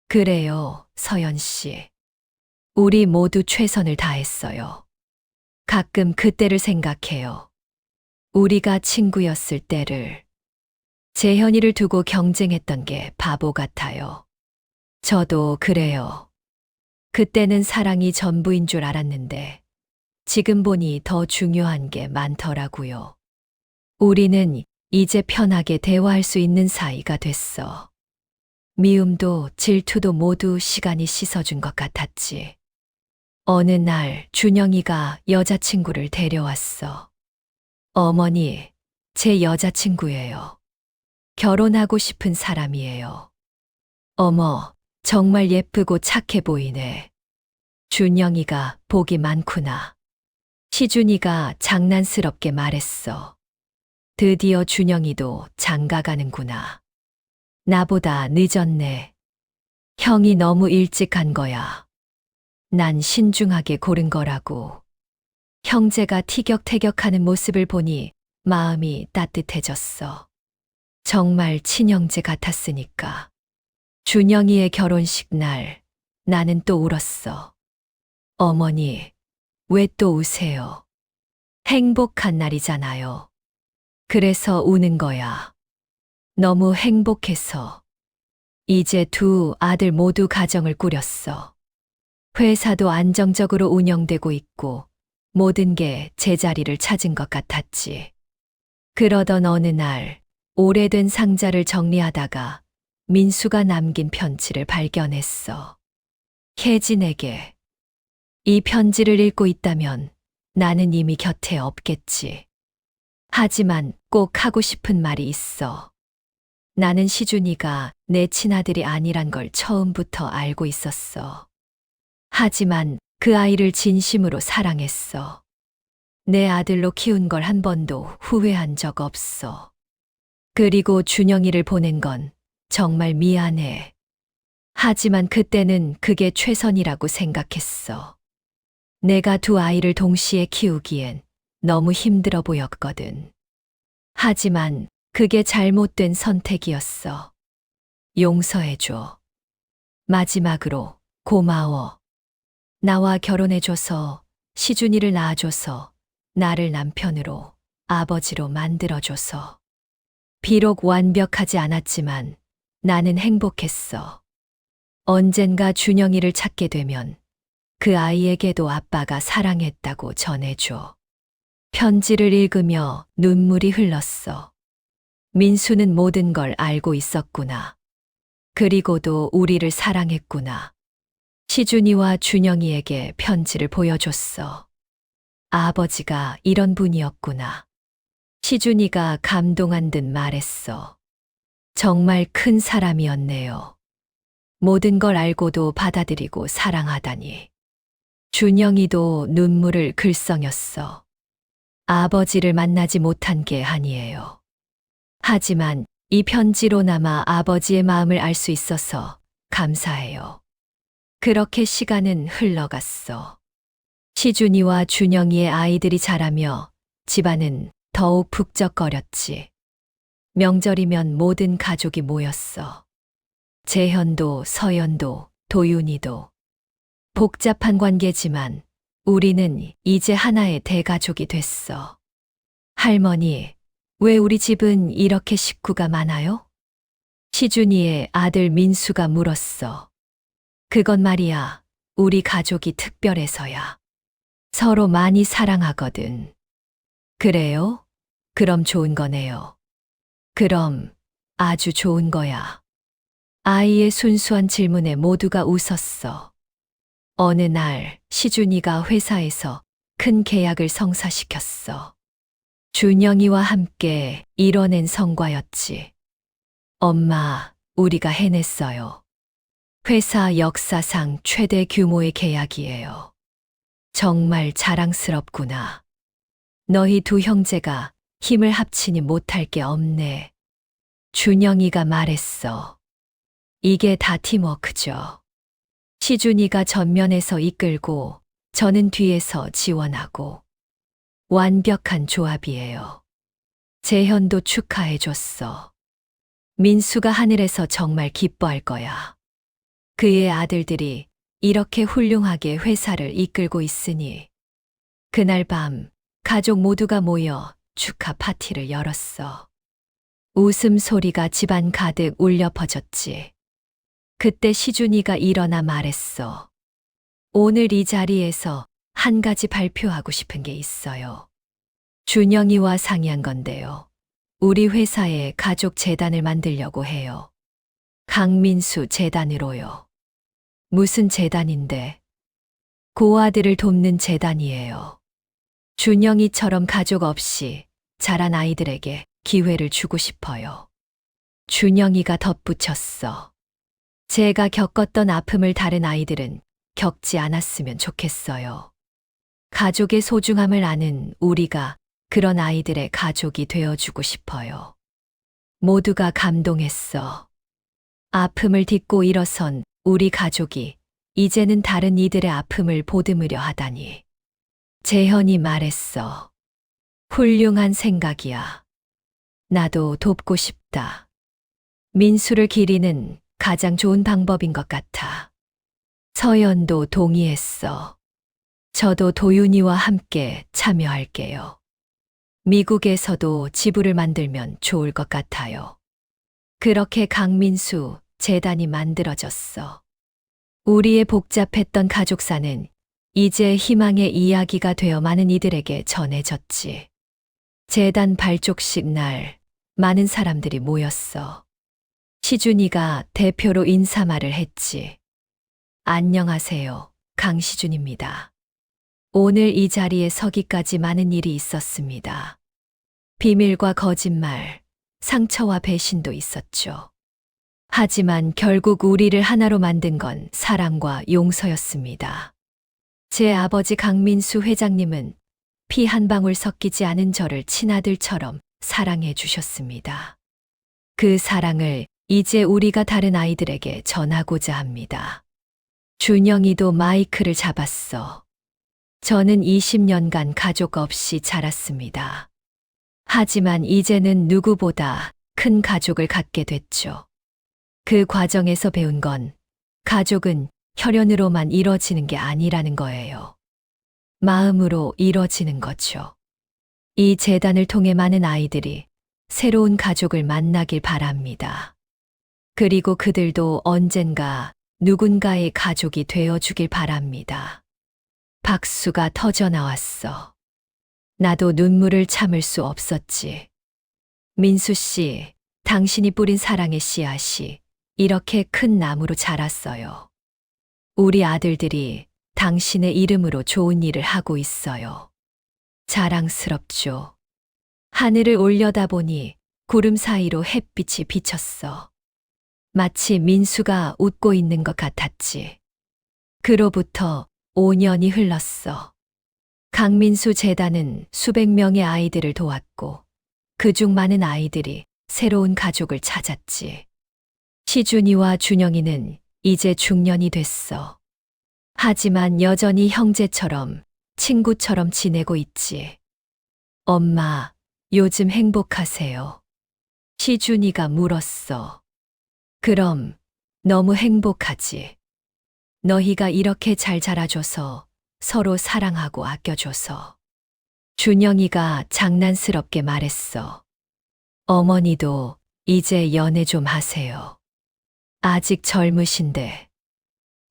그래요, 서연 씨. 우리 모두 최선을 다했어요. 가끔 그때를 생각해요. 우리가 친구였을 때를. 재현이를 두고 경쟁했던 게 바보 같아요. 저도 그래요. 그때는 사랑이 전부인 줄 알았는데 지금 보니 더 중요한 게 많더라고요. 우리는 이제 편하게 대화할 수 있는 사이가 됐어. 미움도 질투도 모두 시간이 씻어준 것 같았지. 어느 날 준영이가 여자친구를 데려왔어. 어머니, 제 여자친구예요. 결혼하고 싶은 사람이에요. 어머, 정말 예쁘고 착해 보이네. 준영이가 복이 많구나. 시준이가 장난스럽게 말했어. 드디어 준영이도 장가가는구나. 나보다 늦었네. 형이 너무 일찍 간 거야. 난 신중하게 고른 거라고. 형제가 티격태격하는 모습을 보니 마음이 따뜻해졌어. 정말 친형제 같았으니까. 준영이의 결혼식 날, 나는 또 울었어. 어머니, 왜 또 우세요? 행복한 날이잖아요. 그래서 우는 거야. 너무 행복해서. 이제 두 아들 모두 가정을 꾸렸어. 회사도 안정적으로 운영되고 있고 모든 게 제자리를 찾은 것 같았지. 그러던 어느 날 오래된 상자를 정리하다가 민수가 남긴 편지를 발견했어. 혜진에게. 이 편지를 읽고 있다면 나는 이미 곁에 없겠지. 하지만 꼭 하고 싶은 말이 있어. 나는 시준이가 내 친아들이 아니란 걸 처음부터 알고 있었어. 하지만 그 아이를 진심으로 사랑했어. 내 아들로 키운 걸 한 번도 후회한 적 없어. 그리고 준영이를 보낸 건 정말 미안해. 하지만 그때는 그게 최선이라고 생각했어. 내가 두 아이를 동시에 키우기엔 너무 힘들어 보였거든. 하지만 그게 잘못된 선택이었어. 용서해줘. 마지막으로 고마워. 나와 결혼해줘서, 시준이를 낳아줘서, 나를 남편으로, 아버지로 만들어줘서. 비록 완벽하지 않았지만 나는 행복했어. 언젠가 준영이를 찾게 되면 그 아이에게도 아빠가 사랑했다고 전해줘. 편지를 읽으며 눈물이 흘렀어. 민수는 모든 걸 알고 있었구나. 그리고도 우리를 사랑했구나. 시준이와 준영이에게 편지를 보여줬어. 아버지가 이런 분이었구나. 시준이가 감동한 듯 말했어. 정말 큰 사람이었네요. 모든 걸 알고도 받아들이고 사랑하다니. 준영이도 눈물을 글썽였어. 아버지를 만나지 못한 게 아니에요. 하지만 이 편지로나마 아버지의 마음을 알 수 있어서 감사해요. 그렇게 시간은 흘러갔어. 시준이와 준영이의 아이들이 자라며 집안은 더욱 북적거렸지. 명절이면 모든 가족이 모였어. 재현도, 서연도, 도윤이도. 복잡한 관계지만 우리는 이제 하나의 대가족이 됐어. 할머니, 왜 우리 집은 이렇게 식구가 많아요? 시준이의 아들 민수가 물었어. 그건 말이야, 우리 가족이 특별해서야. 서로 많이 사랑하거든. 그래요? 그럼 좋은 거네요. 그럼 아주 좋은 거야. 아이의 순수한 질문에 모두가 웃었어. 어느 날 시준이가 회사에서 큰 계약을 성사시켰어. 준영이와 함께 이뤄낸 성과였지. 엄마, 우리가 해냈어요. 회사 역사상 최대 규모의 계약이에요. 정말 자랑스럽구나. 너희 두 형제가 힘을 합치니 못할 게 없네. 준영이가 말했어. 이게 다 팀워크죠. 시준이가 전면에서 이끌고 저는 뒤에서 지원하고. 완벽한 조합이에요. 재현도 축하해줬어. 민수가 하늘에서 정말 기뻐할 거야. 그의 아들들이 이렇게 훌륭하게 회사를 이끌고 있으니. 그날 밤 가족 모두가 모여 축하 파티를 열었어. 웃음소리가 집안 가득 울려 퍼졌지. 그때 시준이가 일어나 말했어. 오늘 이 자리에서 한 가지 발표하고 싶은 게 있어요. 준영이와 상의한 건데요. 우리 회사에 가족 재단을 만들려고 해요. 강민수 재단으로요. 무슨 재단인데? 고아들을 돕는 재단이에요. 준영이처럼 가족 없이 자란 아이들에게 기회를 주고 싶어요. 준영이가 덧붙였어. 제가 겪었던 아픔을 다른 아이들은 겪지 않았으면 좋겠어요. 가족의 소중함을 아는 우리가 그런 아이들의 가족이 되어주고 싶어요. 모두가 감동했어. 아픔을 딛고 일어선 우리 가족이 이제는 다른 이들의 아픔을 보듬으려 하다니. 재현이 말했어. 훌륭한 생각이야. 나도 돕고 싶다. 민수를 기리는 가장 좋은 방법인 것 같아. 서연도 동의했어. 저도 도윤이와 함께 참여할게요. 미국에서도 지부를 만들면 좋을 것 같아요. 그렇게 강민수 재단이 만들어졌어. 우리의 복잡했던 가족사는 이제 희망의 이야기가 되어 많은 이들에게 전해졌지. 재단 발족식 날 많은 사람들이 모였어. 시준이가 대표로 인사말을 했지. 안녕하세요. 강시준입니다. 오늘 이 자리에 서기까지 많은 일이 있었습니다. 비밀과 거짓말, 상처와 배신도 있었죠. 하지만 결국 우리를 하나로 만든 건 사랑과 용서였습니다. 제 아버지 강민수 회장님은 피 한 방울 섞이지 않은 저를 친아들처럼 사랑해 주셨습니다. 그 사랑을 이제 우리가 다른 아이들에게 전하고자 합니다. 준영이도 마이크를 잡았어. 저는 20년간 가족 없이 자랐습니다. 하지만 이제는 누구보다 큰 가족을 갖게 됐죠. 그 과정에서 배운 건 가족은 혈연으로만 이뤄지는 게 아니라는 거예요. 마음으로 이뤄지는 거죠. 이 재단을 통해 많은 아이들이 새로운 가족을 만나길 바랍니다. 그리고 그들도 언젠가 누군가의 가족이 되어주길 바랍니다. 박수가 터져 나왔어. 나도 눈물을 참을 수 없었지. 민수 씨, 당신이 뿌린 사랑의 씨앗이 이렇게 큰 나무로 자랐어요. 우리 아들들이 당신의 이름으로 좋은 일을 하고 있어요. 자랑스럽죠. 하늘을 올려다보니 구름 사이로 햇빛이 비쳤어. 마치 민수가 웃고 있는 것 같았지. 그로부터 5년이 흘렀어. 강민수 재단은 수백 명의 아이들을 도왔고 그중 많은 아이들이 새로운 가족을 찾았지. 시준이와 준영이는 이제 중년이 됐어. 하지만 여전히 형제처럼 친구처럼 지내고 있지. 엄마, 요즘 행복하세요? 시준이가 물었어. 그럼 너무 행복하지. 너희가 이렇게 잘 자라줘서 서로 사랑하고 아껴줘서. 준영이가 장난스럽게 말했어. 어머니도 이제 연애 좀 하세요. 아직 젊으신데.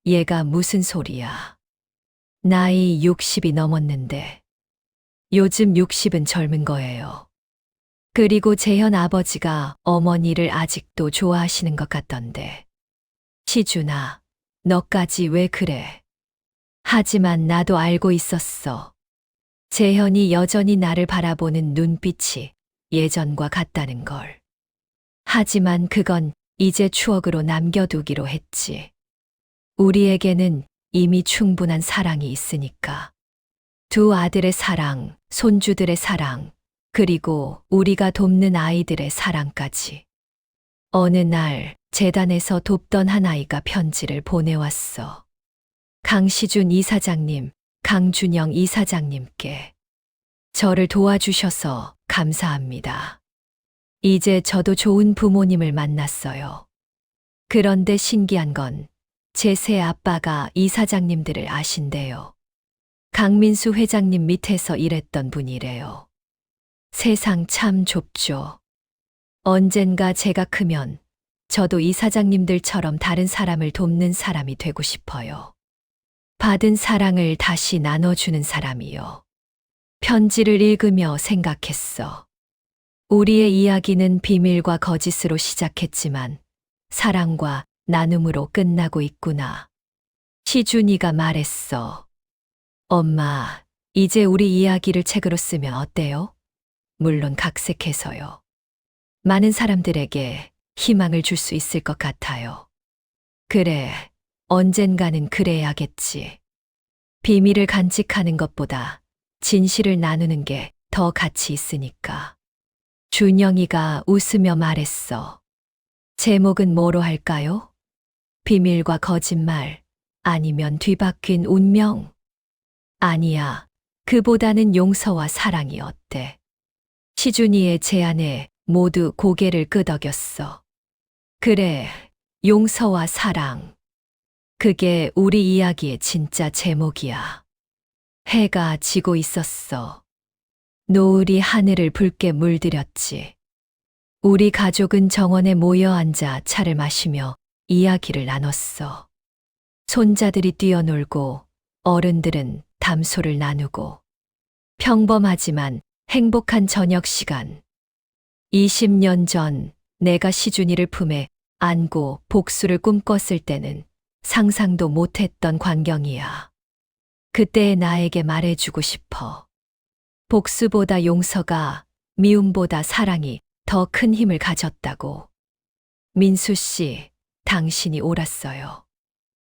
얘가 무슨 소리야. 나이 60이 넘었는데. 요즘 60은 젊은 거예요. 그리고 재현 아버지가 어머니를 아직도 좋아하시는 것 같던데. 시준아, 너까지 왜 그래? 하지만 나도 알고 있었어. 재현이 여전히 나를 바라보는 눈빛이 예전과 같다는 걸. 하지만 그건 이제 추억으로 남겨두기로 했지. 우리에게는 이미 충분한 사랑이 있으니까. 두 아들의 사랑, 손주들의 사랑, 그리고 우리가 돕는 아이들의 사랑까지. 어느 날 재단에서 돕던 한 아이가 편지를 보내왔어. 강시준 이사장님, 강준영 이사장님께. 저를 도와주셔서 감사합니다. 이제 저도 좋은 부모님을 만났어요. 그런데 신기한 건 제 새 아빠가 이사장님들을 아신대요. 강민수 회장님 밑에서 일했던 분이래요. 세상 참 좁죠. 언젠가 제가 크면 저도 이사장님들처럼 다른 사람을 돕는 사람이 되고 싶어요. 받은 사랑을 다시 나눠주는 사람이요. 편지를 읽으며 생각했어. 우리의 이야기는 비밀과 거짓으로 시작했지만 사랑과 나눔으로 끝나고 있구나. 시준이가 말했어. 엄마, 이제 우리 이야기를 책으로 쓰면 어때요? 물론 각색해서요. 많은 사람들에게 희망을 줄 수 있을 것 같아요. 그래, 언젠가는 그래야겠지. 비밀을 간직하는 것보다 진실을 나누는 게 더 가치 있으니까. 준영이가 웃으며 말했어. 제목은 뭐로 할까요? 비밀과 거짓말, 아니면 뒤바뀐 운명? 아니야. 그보다는 용서와 사랑이 어때? 시준이의 제안에 모두 고개를 끄덕였어. 그래, 용서와 사랑. 그게 우리 이야기의 진짜 제목이야. 해가 지고 있었어. 노을이 하늘을 붉게 물들였지. 우리 가족은 정원에 모여 앉아 차를 마시며 이야기를 나눴어. 손자들이 뛰어놀고 어른들은 담소를 나누고 평범하지만 행복한 저녁 시간. 20년 전 내가 시준이를 품에 안고 복수를 꿈꿨을 때는 상상도 못했던 광경이야. 그때의 나에게 말해주고 싶어. 복수보다 용서가, 미움보다 사랑이 더 큰 힘을 가졌다고. 민수 씨, 당신이 옳았어요.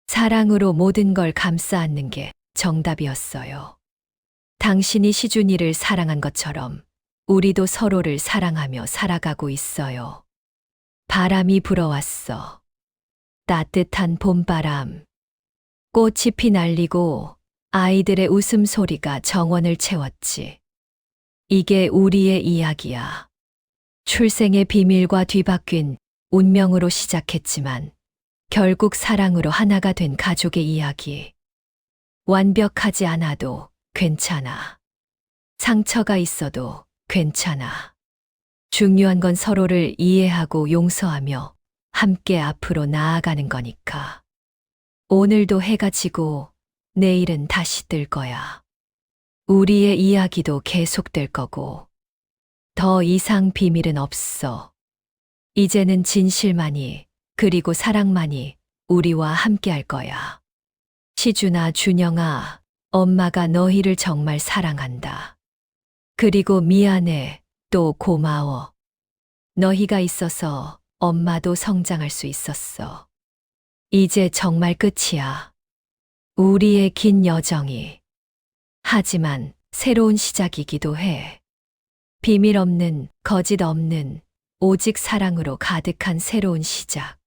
사랑으로 모든 걸 감싸 안는 게 정답이었어요. 당신이 시준이를 사랑한 것처럼 우리도 서로를 사랑하며 살아가고 있어요. 바람이 불어왔어. 따뜻한 봄바람. 꽃이 피날리고 아이들의 웃음소리가 정원을 채웠지. 이게 우리의 이야기야. 출생의 비밀과 뒤바뀐 운명으로 시작했지만 결국 사랑으로 하나가 된 가족의 이야기. 완벽하지 않아도 괜찮아. 상처가 있어도 괜찮아. 중요한 건 서로를 이해하고 용서하며 함께 앞으로 나아가는 거니까. 오늘도 해가 지고 내일은 다시 뜰 거야. 우리의 이야기도 계속될 거고. 더 이상 비밀은 없어. 이제는 진실만이, 그리고 사랑만이 우리와 함께 할 거야. 시준아, 준영아, 엄마가 너희를 정말 사랑한다. 그리고 미안해, 또 고마워. 너희가 있어서 엄마도 성장할 수 있었어. 이제 정말 끝이야. 우리의 긴 여정이. 하지만 새로운 시작이기도 해. 비밀 없는, 거짓 없는, 오직 사랑으로 가득한 새로운 시작.